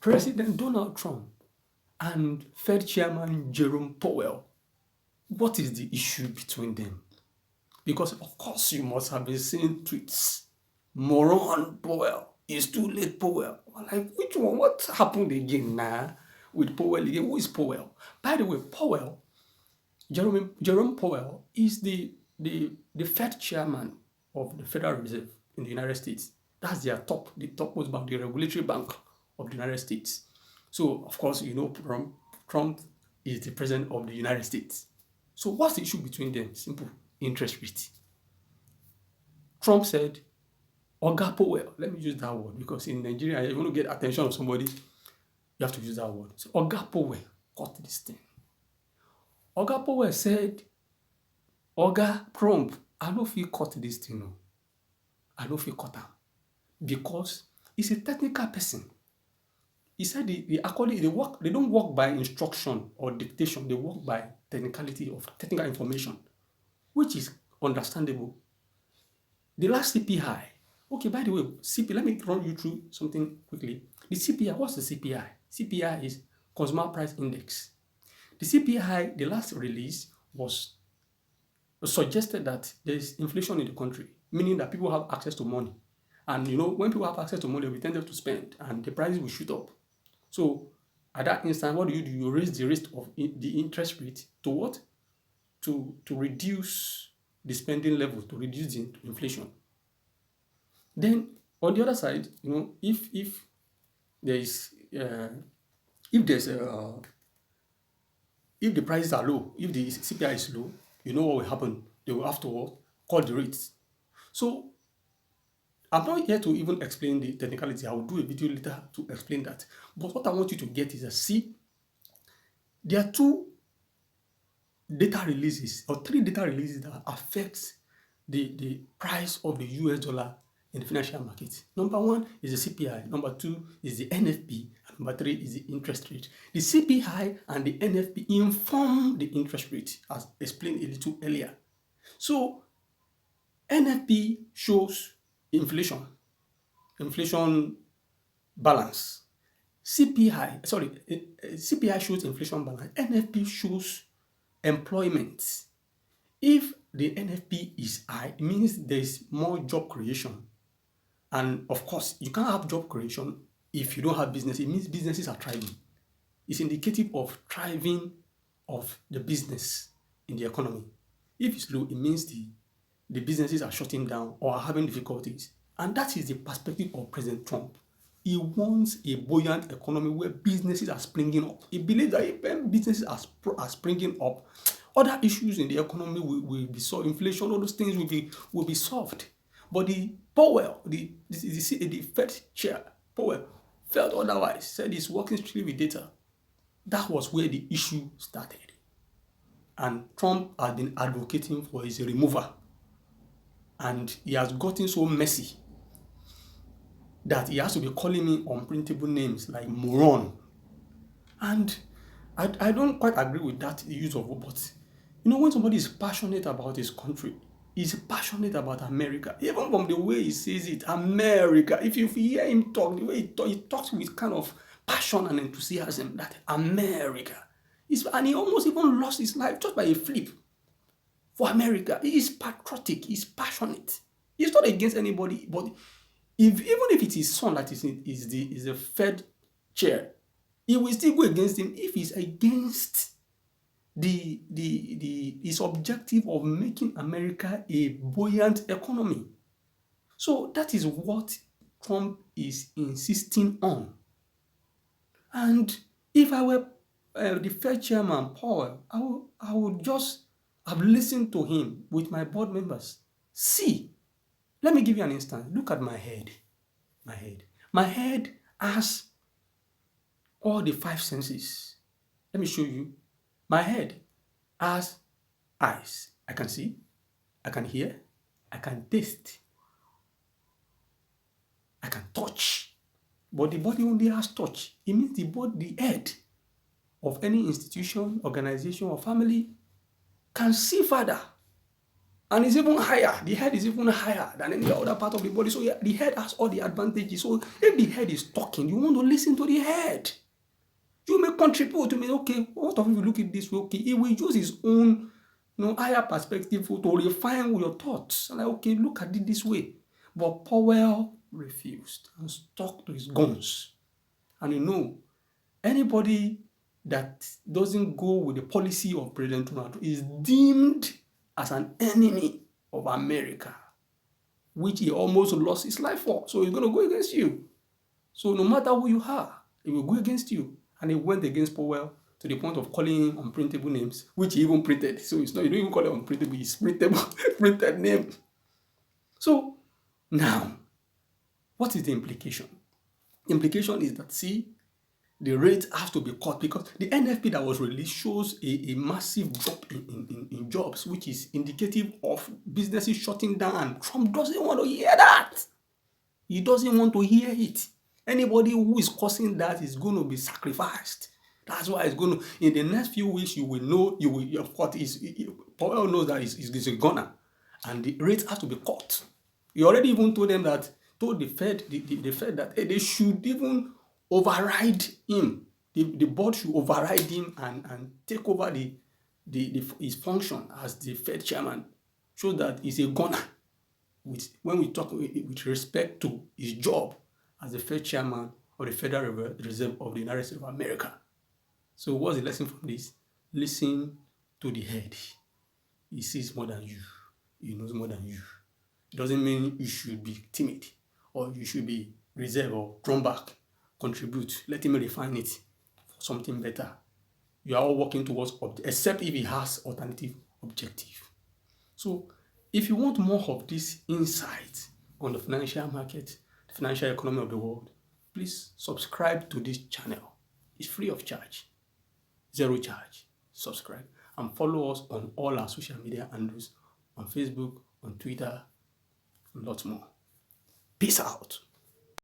President Donald Trump and Fed Chairman Jerome Powell, what is the issue between them? Because of course you must have been seeing tweets. Moron Powell. It's too late Powell. Like, which one? What happened again now with Powell again? Who is Powell? By the way, Powell, Jerome Powell is the Fed chairman of the Federal Reserve in the United States. That's the topmost bank, the regulatory bank of the United States. So, of course, you know, Trump is the president of the United States. So what's the issue between them? Simple. Interest rate. Trump said, Oga Powell, let me use that word because in Nigeria, if you want to get attention of somebody, you have to use that word. So Oga Powell cut this thing. Oga Powell said, Oga Trump, I don't feel cut this thing. No. I don't feel cut am because he's a technical person. He said they don't work by instruction or dictation, they work by technicality of technical information, which is understandable. The last CPI, okay, by the way, let me run you through something quickly. The CPI, what's the CPI? CPI is Consumer Price Index. The CPI, the last release was suggested that there is inflation in the country, meaning that people have access to money. And you know, when people have access to money, we tend to spend and the prices will shoot up. So at that instant, what do? You raise the rate of the interest rate to what? To reduce the spending level, to reduce the inflation. Then on the other side, you know, if the prices are low, if the CPI is low, you know what will happen? They will have to call the rates. So I'm not here to even explain the technicality. I will do a video later to explain that. But what I want you to get is there are two data releases or three data releases that affects the price of the US dollar in the financial market. Number one is the CPI. Number two is the NFP. And number three is the interest rate. The CPI and the NFP inform the interest rate, as explained a little earlier. So NFP shows inflation balance. CPI shows inflation balance. NFP shows employment. If the NFP is high, it means there is more job creation. And of course, you can't have job creation if you don't have business. It means businesses are thriving. It's indicative of thriving of the business in the economy. If it's low, it means the businesses are shutting down or are having difficulties. And that is the perspective of President Trump. He wants a buoyant economy where businesses are springing up. He believes that if businesses are springing up, other issues in the economy will be solved. Inflation, all those things will be solved. But the Fed chair, Powell, felt otherwise, said he's working strictly with data. That was where the issue started. And Trump had been advocating for his removal. And he has gotten so messy that he has to be calling me unprintable names like Moron. And I don't quite agree with that use of word, but you know, when somebody is passionate about his country, he's passionate about America, even from the way he says it, America. If you hear him talk, the way he talks with kind of passion and enthusiasm, that America. And he almost even lost his life just by a flip for America. He is patriotic, he's passionate. He's not against anybody, but even if it is his son that is the Fed chair, he will still go against him if he's against his objective of making America a buoyant economy. So that is what Trump is insisting on. And if I were the Fed chairman, Powell, I would just have listened to him with my board members. See, let me give you an instance. Look at my head. My head has all the five senses. Let me show you. My head has eyes. I can see, I can hear, I can taste, I can touch. But the body only has touch. It means the head of any institution, organization, or family can see further. And it's even higher. The head is even higher than any other part of the body. So yeah, the head has all the advantages. So if the head is talking, you want to listen to the head. You may contribute to me, okay, what if you look at this way? Okay, he will use his own higher perspective to refine your thoughts. And like, okay, look at it this way. But Powell refused and stuck to his guns. And anybody that doesn't go with the policy of President Trump is deemed as an enemy of America, which he almost lost his life for. So he's going to go against you. So no matter who you are, he will go against you. And he went against Powell to the point of calling him unprintable names, which he even printed. So it's not, you don't even call it unprintable, it's printable, printed name. So now, what is the implication? The implication is that, see, the rate has to be cut because the NFP that was released shows a massive drop in jobs, which is indicative of businesses shutting down. Trump doesn't want to hear that. He doesn't want to hear it. Anybody who is causing that is going to be sacrificed. That's why it's going to, in the next few weeks, you will know, of course, Powell knows that he's a gunner. And the rate has to be cut. He already even told the Fed, the Fed that they should even override him. The board should override him and take over his function as the Fed chairman, so that he's a gunner. When we talk with respect to his job as the Fed chairman of the Federal Reserve of the United States of America. So what's the lesson from this? Listen to the head. He sees more than you. He knows more than you. It doesn't mean you should be timid or you should be reserved or drawn back. Contribute. Let him refine it for something better. You are all working towards, except if he has alternative objective. So if you want more of this insight on the financial market, the financial economy of the world, please subscribe to this channel. It's free of charge, zero charge. Subscribe and follow us on all our social media handles, on Facebook, on Twitter, and lots more. Peace out.